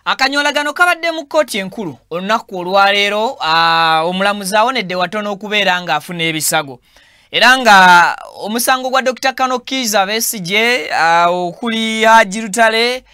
Akanyolagano kabadde mu kkooti enkulu olunaku olwaleero omulamuzi awonedde watono okubeera nga afuna ebisago era nga omusango gwa Dr. Kano Kizza Besigye okuli Haji Lutale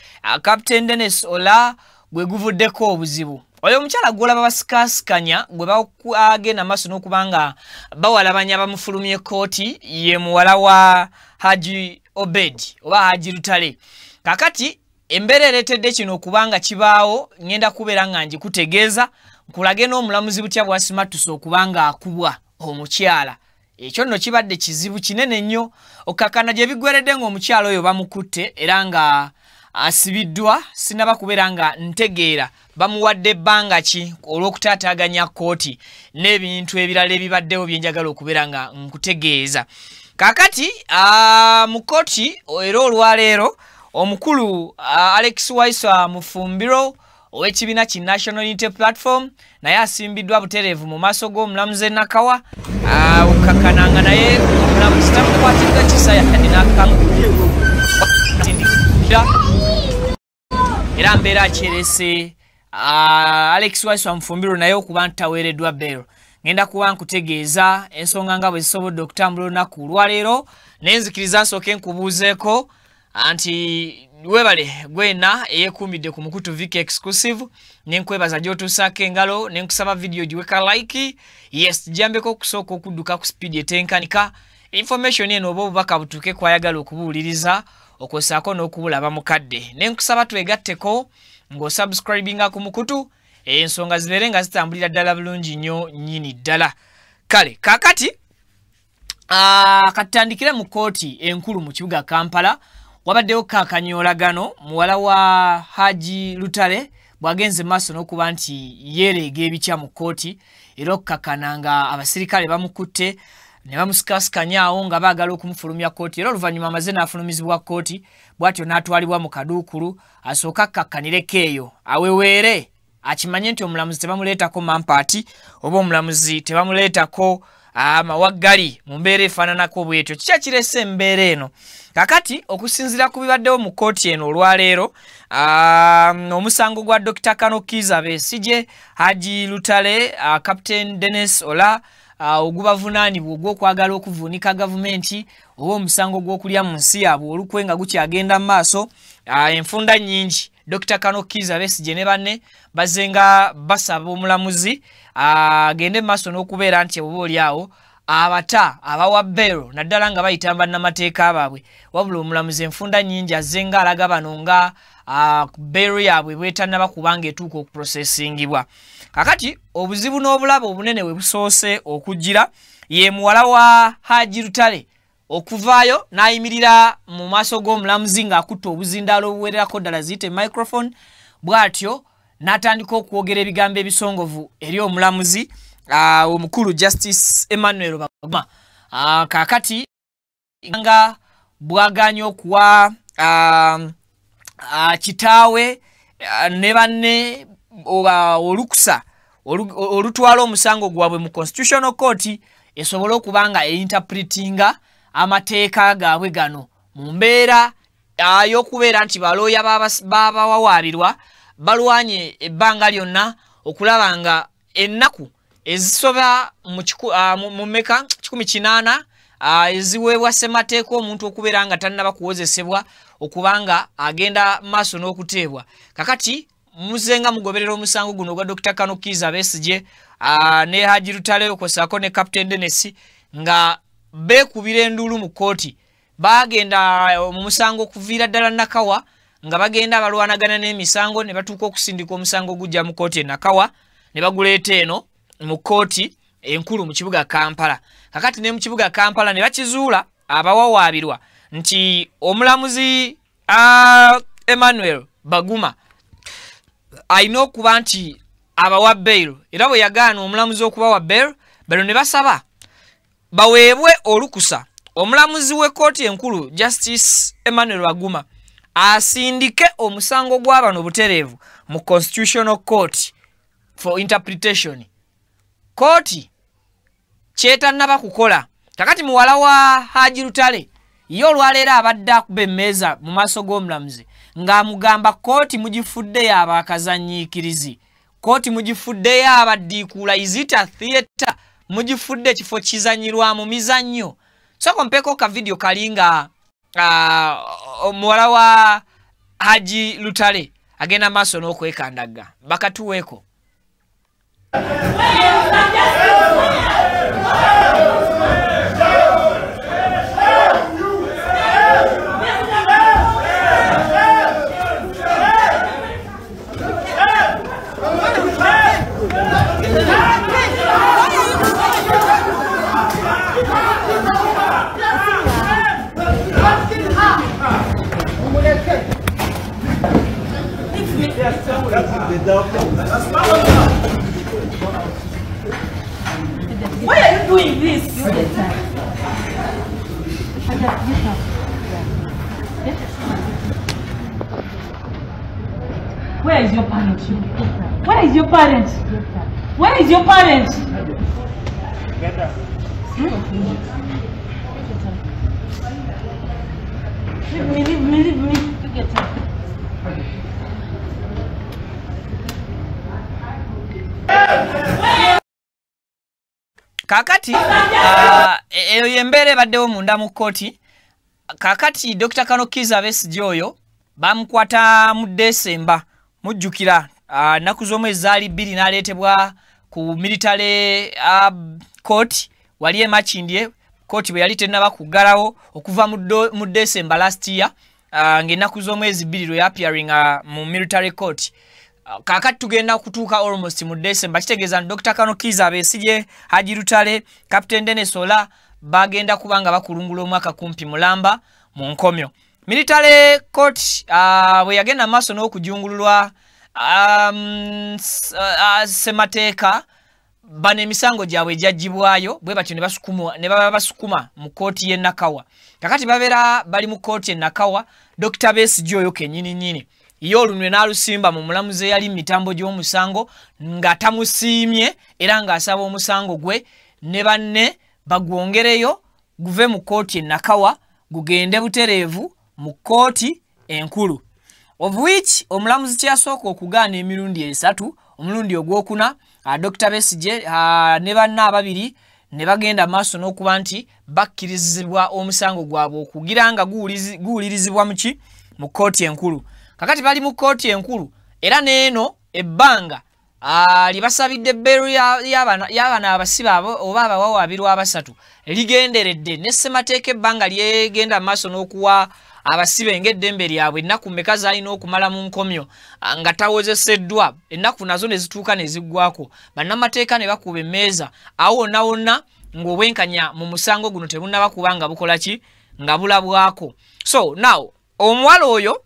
Captain Dennis Ola gwe guvuddeko obuzibu. Oyo omukyala gwolaba basikaasikanya gwe bagenda maaso n'okubanga bawalabanya bamufulumye kkooti ye muwala wa Haji Obed oba Haji Lutale. Kakati embeera ereetedde kino okubanga kibaawo ngenda kubeera nga njikutegeeza nkulage n'omulamuzi butya bwasimattusa okubanga akubwa omukyala. Ekyo nno kibadde kizibu kinene nnyo okakana gye bigweredde ng'omukyala oyo bamukutte era nga asibiddwa sinaba kubeera nga ntegeera bamuwadde ebbanga ki olw'okutaataaganya kkooti n'ebintu ebirala ebibaddewo bye njagala okubeera nga nkutegeeza. Kakati mu kkooti era olwaleero omukulu Alex Waiswa Mufumbiro ow'ekibiina ki National Unity Platform naye asimbiddwa butereevu mu maaso g'omulamuzi Nakawa okakkananga naye omulamuzi tamukwatiddwa kisa yadde n'akamutindikira era mbeera akyerese Alex Waiswa Mufumbiro naye okuba ntaweereddwa beero. Ngenda kuba nkutegeeza ensonga nga bwe zisobodde okutambula olunaku olwaleero naye nzikiriza nsooke nkubuuzeeko anti webale gwena eyeekuumidde ku Mukutu Viki Exclusive nenkwebaza gy'otuusaako engalo nenkusaba video giweka like. Yes, gyambeko okusooka okudduka ku speed etenkanika information eno oba obubaka butuuke kwayagala okubuwuliriza okwosaako n'okubulaba mukadde. Nenkusaba twegatteko ng'osubscribinga ku Mukutu ensonga zibeere nga zitambulira ddala bulungi nnyo nnyini ddala. Kale kakati katandikire mu kkooti enkulu mu kibuga Kampala wabaddewo kakanyolagano muwala wa Haji Lutale bwagenze maaso n'okuba nti yeereega ebikya mu kkooti era okukakkananga abasirikale bamukutte ne bamusikaasikanya awo nga baagala okumufulumya kkooti era oluvannyuma amaze n'afulumizibwa kkooti bw'atyo n'atwalibwa mu kaduukulu asooka akkakkanireko eyo aweweere akimanye nti omulamuzi tebamuleetako mampaati oba omulamuzi tebamuleetako mawaggali mu mbeera efaananako bwetyo. Kiki ekirese embeera eno? Kakati okusinziira ku bibaddewo mu kkooti eno olwaleero omusango gwa Dr. Kano Kizza Besigye Haji Lutale Captain Dennis Ola ogubavunaanibwa ogw'okwagala okuvuunika gavumenti oba omusango gw'okulya mu nsi yaabwe olukwe nga gukyagenda mu maaso enfunda nnyingi Dr. Kano Kizza Besigye ne banne bazenga basaba omulamuzi agende maaso n'okubeera nti oba oli awo abata abawa beero naddala nga bayita bannamateeka baabwe wabula omulamuzi enfunda nnyingi azenga alaga bano nga beero yaabwe bwetannaba kubanga etuuka okuprocessingibwa. Kakati obuzibu n'obulaba obunene we busoose okujjira ye muwala wa Haji Lutale okuvaayo n'ayimirira mu maaso g'omulamuzi ng'akutte obuzindaalo obuwererako ddala ziyite microphone bw'atyo n'atandika okwogera ebigambo ebisongovu eri omulamuzi omukulu Justice Emmanuel Baguma. Kakati nga bwaganya okuwa kitaawe ne banne olukusa olutwala omusango gwabwe mu Constitutional Court esobole okuba nga einterpretinga amateeka gaabwe gano mu mbeera y'okubeera nti balooya babawawaabirwa balwanye ebbanga lyonna okulaba nga ennaku ezisoba mu meka 18 eziweebwa ssemateeka omuntu okubeera nga tannaba kuwozesebwa okubanga agenda maaso n'okuteebwa. Kakati muzenga mugoberera omusango guno ogwa Dr. Kano Kizza Besigye ne Haji Lutale okwosaako ne Captain Dennis nga beekubira enduulu mu kkooti bagenda mu musango okuviira ddala Nakawa nga bagenda balwanagana n'emisango ne batuuka okusindika omusango gujja mu kkooti Nakawa ne baguleeta eno mu kkooti enkulu mu kibuga Kampala. Kakati ne mu kibuga Kampala ne bakizuula abawawaabirwa nti omulamuzi Emmanuel Baguma alina okuba nti abawa beero era bwe yagaana omulamuzi okubawa beero bano ne basaba baweebwe olukusa omulamuzi w'ekkooti enkulu Justice Emmanuel Baguma asindike omusango gw'abano butereevu mu Constitutional Court for interpretation. Kooti kyetannaba kukola. Kakati muwala wa Haji Lutale ye olwaleero abadde akuba emmeeza mu maaso g'omulamuzi nga mugamba kooti mugifuddeyo abakazanyiikirizi, kooti mugifuddeyo abaddiikuula, izita theatre mugifudde kifo kizanyirwamu mizannyo. Soko mpeko ka video kalinga muwala wa Haji Lutale agenda maaso n'okwekandaga bakatuweeko. Why are you doing this? Where is your parent? Where is your parent? Where is your parent? Leave me. Get her. Kakati eyo yembere baddewo munda mu kooti. Kakati Dr. Kano Kizza Besigye oyo bamukwata mu December mujjukira nnaku z'omwezi zaali 2 n'aleetebwa ku military court wali Makindye court bwe yali tennaba kuggalawo okuva mu December last year ng'ennaku z'omwezi 2 lwe appearing mu military court. Kakati tugenda kutuuka almost mu December kitegeeza Dr. Kano Kizza Besigye, Haji Lutale, Captain Dennis Ola bagenda kubanga bakulungula omwaka kumpi mulamba mu nkomyo. Military court bwe yagenda maaso n'okujungululwa semateeka bano emisango gyabwe ejagibwayo bwe batyo ne baba basukuma mu kooti y'e Nakawa. Kakati babeera bali mu kooti y'e Nakawa, Dr. Besigye oyo kennyini iyo olunwe n'alusimba mu mulamuzi eyali mitambo gy'omusango nga tamusiimye era ng'asaba omusango gwe ne banne bagwongereyo guve mu kooti y'e Nakawa gugende butereevu mu kooti enkulu. Of which omulamuzi kyasooka okugaana emirundi 3, omulundi ogwokuna Dr. Besigye ne banne ababiri ne bagenda maaso n'okuba nti bakkirizibwa omusango gwabwe okugira nga guwulirizibwa mu kooti enkulu. Kakati bali mu kooti enkulu era neeno ebbanga libasabidde bbeeru y'abaana abasibe oba abawawaabirwa abasatu ligenderedde ne ssemateeka ebbanga lyegenda maaso n'okuwa abasibe ng'eddembe lyabwe ennaku mmeka zalina okumala mu nkomyo nga tawozeseddwa ennaku nazo ne zituuka ne ziggwako bannamateeka ne bakuba emmeeza awo wonna ng'obwenkanya mu musango guno tebunnaba kuba nga bukola ki nga bulabwako. So now omuwala oyo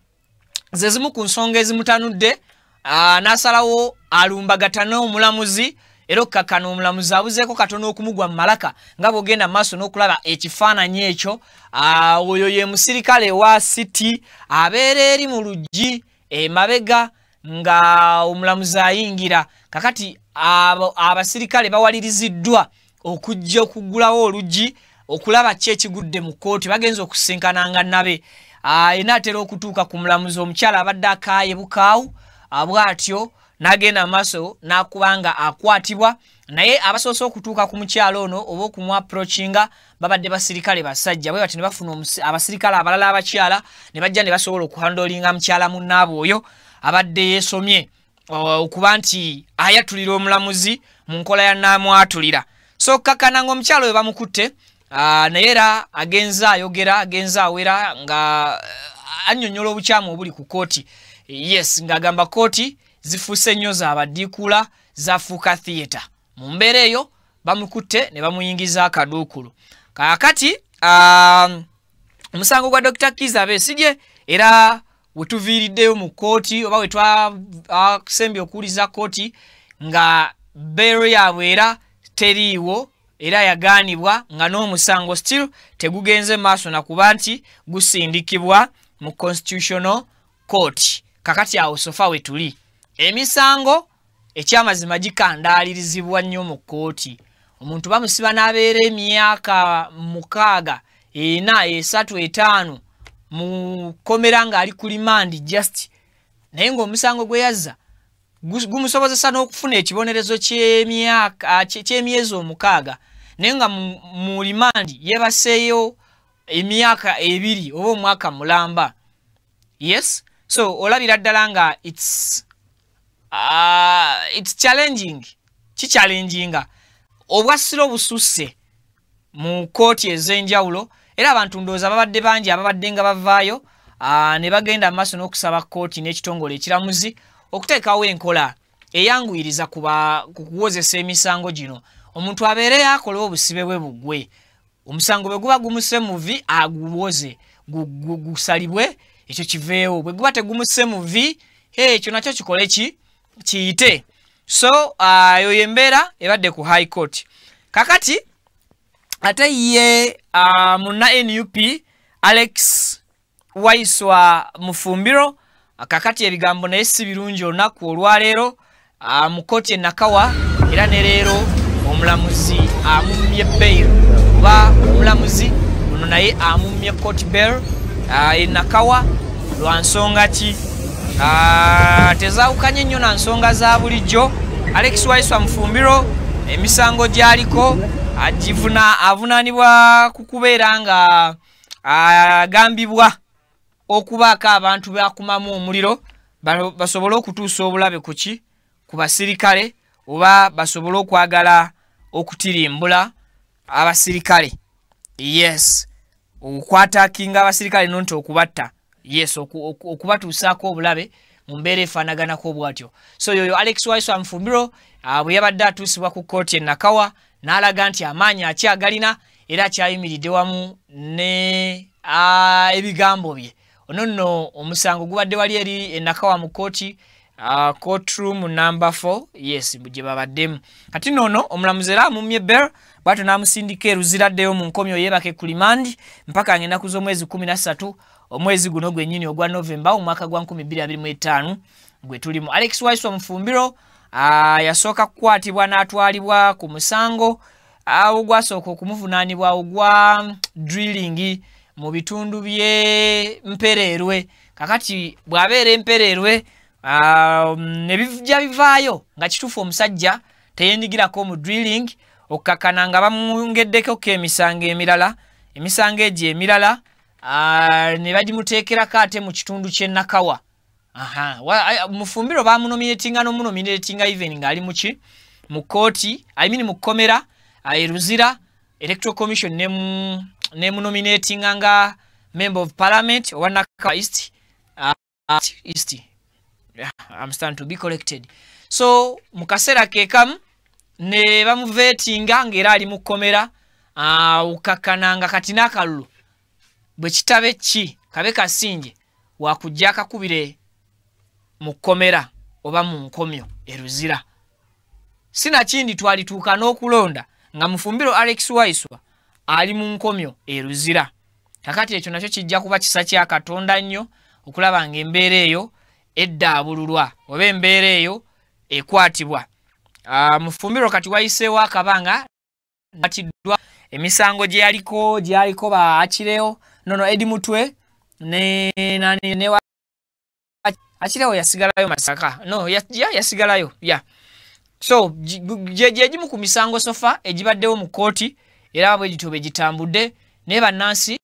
ze zimu ku nsonga ezimutanudde n'asalawo alumbagata omulamuzi era okkakkana omulamuzi abuzeeko katono okumugwa mu malaka nga bw'ogenda maaso n'okulaba ekifaananyi ekyo. Oyo ye musirikale wa City abeera eri mu luggi emabega nga omulamuzi ayingira. Kakati abasirikale bawaliriziddwa okujja okuggulawo oluggi okulaba ki ekigudde mu kooti bagenza okusinkananga nabe. Enaatera okutuuka ku mulamuzi omukyala abadde akaaye bukaawu bw'atyo n'agenda maaso n'akubanga akwatibwa naye abasoose okutuuka ku mukyala ono oba okumu approachinga babadde basirikale basajja bwe bati ne bafuna abasirikale abalala abakyala ne bajja ne basobola okuhandolinga mukyala munnaabwe oyo abadde yeesomye okuba nti ayatulira omulamuzi mu nkola ya naamwatulira. So kakkana ng'omukyala oyo bamukutte naye era agenza ayogera agenza awera nga annyonnyola obukyamu obuli ku kooti. Yes, ng'agamba kooti zifuuse nnyo zaabaddiikuula zafuuka theatre. Mu mbeera eyo bamukutte ne bamuyingiza akaduukulu. Kaakati omusango gwa Dr. Kizza Besigye era we tuviiriddeyo mu kooti oba we twasembye okuwuliza kooti nga bbeero yaabwe era teriiwo era yagaanibwa nga n'omusango still tegugenze maaso na kuba nti gusindikibwa mu Constitutional Court. Kakati awo sofa we tuli. Emisango ekyamazima gikandaalirizibwa nnyo mu kooti. Omuntu bamusiba n'abeera emyaka 6, 4, 3, 5 mukomera nga ali ku remand just naye ng'omusango gwe yazza gumusobozesa n'okufuna ekibonerezo ky'emyezi 6 naye nga mu remand yebaseeyo emyaka 2 oba omwaka mulamba. Yes, so olabira ddala nga it's challenging kichallenginga obwasiro obususse mu kooti ez'enjawulo era abantu ndowooza babadde bangi ababadde nga bavaayo ne bagenda maaso n'okusaba kooti n'ekitongole ekiramuzi okuteekawo enkola eyanguyiriza ku kuwozesa emisango gino omuntu abeere akola obusibe bwe bugwe omusango bwe guba gumuse muvi aguwoze gusalibwe ekyo kiveewo bwe guba tegumuse muvi ekyo nakyo kikole kiyite. So yo yembeera ebadde ku high court kakati ate ye muna NUP Alex Waiswa Mufumbiro kakati ebigambo naye si birungi olunaku olwaleero mu kooti e Nakawa era ne leero omulamuzi amumye bail oba omulamuzi ono naye amumye court bail e Nakawa lwa nsonga ki tezaawukanye nnyo na nsonga za bulijjo. Alex Waiswa Mufumbiro emisango gyaliko avunaanibwa ku kubeera nga agambibwa okubaako abantu bakumamu omuliro basobole okutuusa obulabe kuki ku basirikale oba basobole okwagala okutirimbula abasirikale. Yes, okwatakinga abasirikale nonto okubatta. Yes, okubatuusaako obulabe mu mbeera efaanaganako bwatyo. So yoyo Alex Waiswa Mufumbiro bwe yabadde atuusibwa ku kooti e Nakawa n'alaga nti amaanyi akyagalina era akyayimiridde wamu ne ebigambo bye. Ono nno omusango gubadde wali eri e Nakawa mu kooti courtroom number 4. Yes, gye babaddemu. Kati nono omulamuzi era amumye bail bw'atyo n'amusindika eruziraddeyo mu nkomyo yeebake ku remand mpaka ng'ennaku z'omwezi 13 omwezi guno gwennyini ogwa November omwaka gwa 2025 gwe tulimu. Alex Waiswa Mufumbiro yasooka kukwatibwa n'atwalibwa ku musango ogwasooka okumuvunaanibwa ogwa drilling mu bitundu bye Mpererwe. Kakati bw'abeera Empererwe ne bijja bivaayo nga kituufu omusajja teyendigirako mu drilling okukakana nga bamwongeddeko emisango emirala emirala ne bagimuteekerako ate mu kitundu ky'e Nakawa. Mufumbiro bamunominatinga n'omunominatinga even ng'ali muki mu kooti mu kkomera eruzira Electoral Commission ne munominatinga nga Member of Parliament owa Nakawa East. Yeah, I'm starting to be collected. So mu kaseera keekamu ne bamuveetinga ng'era ali mu kkomera ukakana nga kati n'akalulu bwe kitabe ki kabe kasinje wakujja akakubire mu kkomera oba mu nkomyo eruzira. Sinakindi twalituuka n'okulonda nga Mufumbiro Alex Waiswa ali mu nkomyo eruzira. Kakati ekyo nakyo kijja kuba kisa kya Katonda nnyo okulaba ng'embeera eyo eddaabululwa oba embeera eyo ekwatibwa. Mufumbiro kati wayiseewo akabanga natiddwa emisango gyaliko ba Akireewo nono Edi Mutwe ne Akireewo yasigalayo Masaka yasigalayo so gyegimu ku misango sofa egibaddewo mu kooti era bwe gityo begitambudde naye bannansi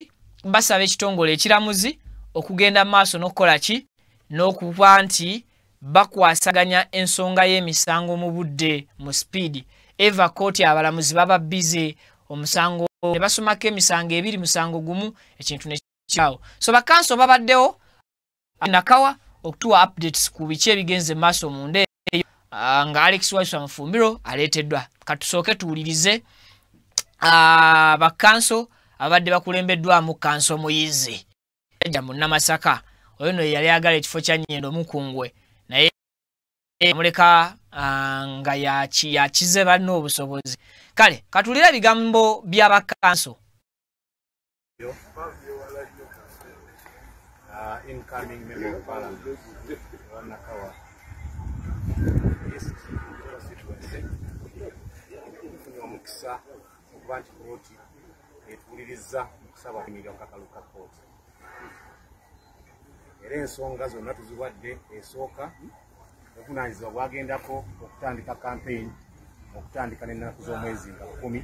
basaba ekitongole ekiramuzi okugenda maaso n'okukola ki n'okuba nti bakwasaganya ensonga y'emisango mu budde mu speed. Eva kooti abalamuzi baba bize omusango ne basomako emisango 2 musango gumu ekintu nekyawo. So bakanso babaddewo Nakawa okutuwa updates ku biki ebigenze maaso mu ndeeyo nga Alex Waiswa Mufumbiro aleeteddwa. Katusooke tuwulirize bakanso abadde bakulembeddwamu kanso Muyizi ejja mu Namasaka. Oyo no yali agala ekifo kya Nnyendo Mukungwe naye muleka nga yakize banno obusobozi. Kale katulira ebigambo by'abakanso. Incoming member of parliament Nakawa omukisa okuba nti kooti etuliriza okusaba emirimu kakaluka kooti era ensonga zonna tuziwadde. Esooka obuvunaanyizibwa bwagendako okutandika campaign, okutandika n'ennaku z'omwezi nga 10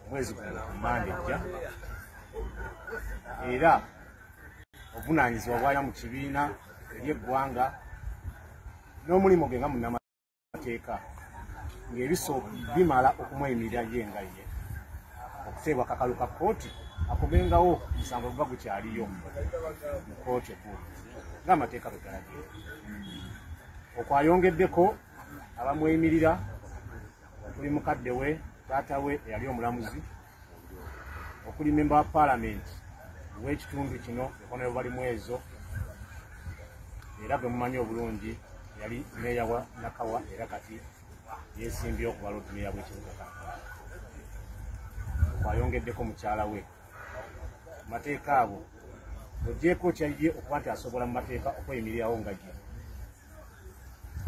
omwezi guno Mande ejja, era obuvunaanyizibwa bwalina mu kibiina ery'eggwanga n'omulimu gwe nga munnamateeka ng'ebiso bimala okumweyimirira ye nga ye okuteebwa kakalu ka kkooti akugengawo omusango guba gukyaliyo mu kkooti ekkulu ng'amateeka bwe galagira. Okwayongeddeko abamweyimirira okuli mukadde we, taata we eyali omulamuzi, okuli memba wa paalamenti w'ekitundu kino ekonero balimu ezo, era gwe mumanyi obulungi yali meeya wa Nakawa era kati yeesimbye okuba Lord Meeya w'ekibuga Kampala. Okwayongeddeko mukyala we. Mateeka abo ogyeko kyaliye okuba nti asobola mu mateeka okweyimirirawo nga gye,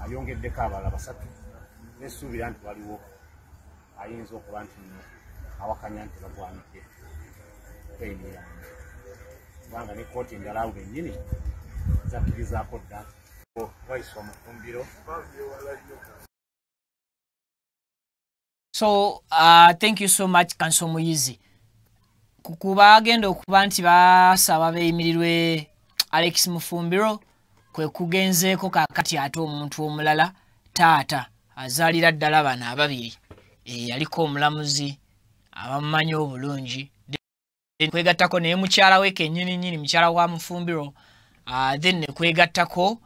ayongeddeko abalala 3 n'essuubira nti waliwo ayinza okuba nti nno awakanya nti bagwanidde okweyimirira kubanga ne kkooti endala awo bennyini zakkirizaako dda waiswa Mufumbiro. So thank you so much Kanso Muyizi. Kukuba agenda okuba nti basaba beeyimirirwe Alex Mufumbiro kwe kugenzeeko kakati ate omuntu omulala taata azaalira ddala bana ababiri yaliko omulamuzi abamumanyi obulungi kwegattako naye mukyala we kennyini mukyala wa Mufumbiro then ne kwegattako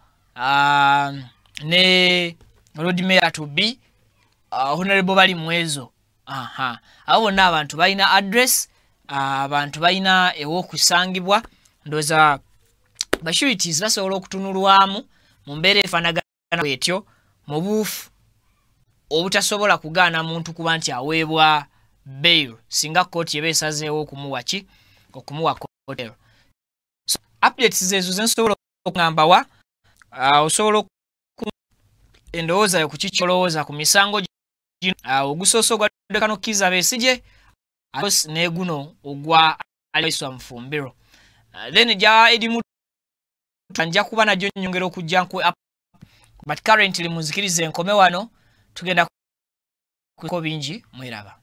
ne Lord Mayor to be Honorable bali mwezo. Abo bonna abantu balina address, abantu balina ew'okusangibwa, ndowooza bashurities basobola okutunulwamu mu mbeera efaanagana bwetyo mu buufu obutasobola kugaana muntu kuba nti aweebwa bail singa kkooti eba esazeewo okumuwa ki okumuwa kkootero. So updates zeezo ze nsobola okugamba osobola endowooza yo ku kikyolowooza ku misango ogusooso gwa Kano Kizza Besigye ne guno ogwa Alex Mufumbiro. Then ja edimu tanja kuba najjo nnyongera okujja nku but currently munzikirize enkome wano tugenda ku bingi mweraba.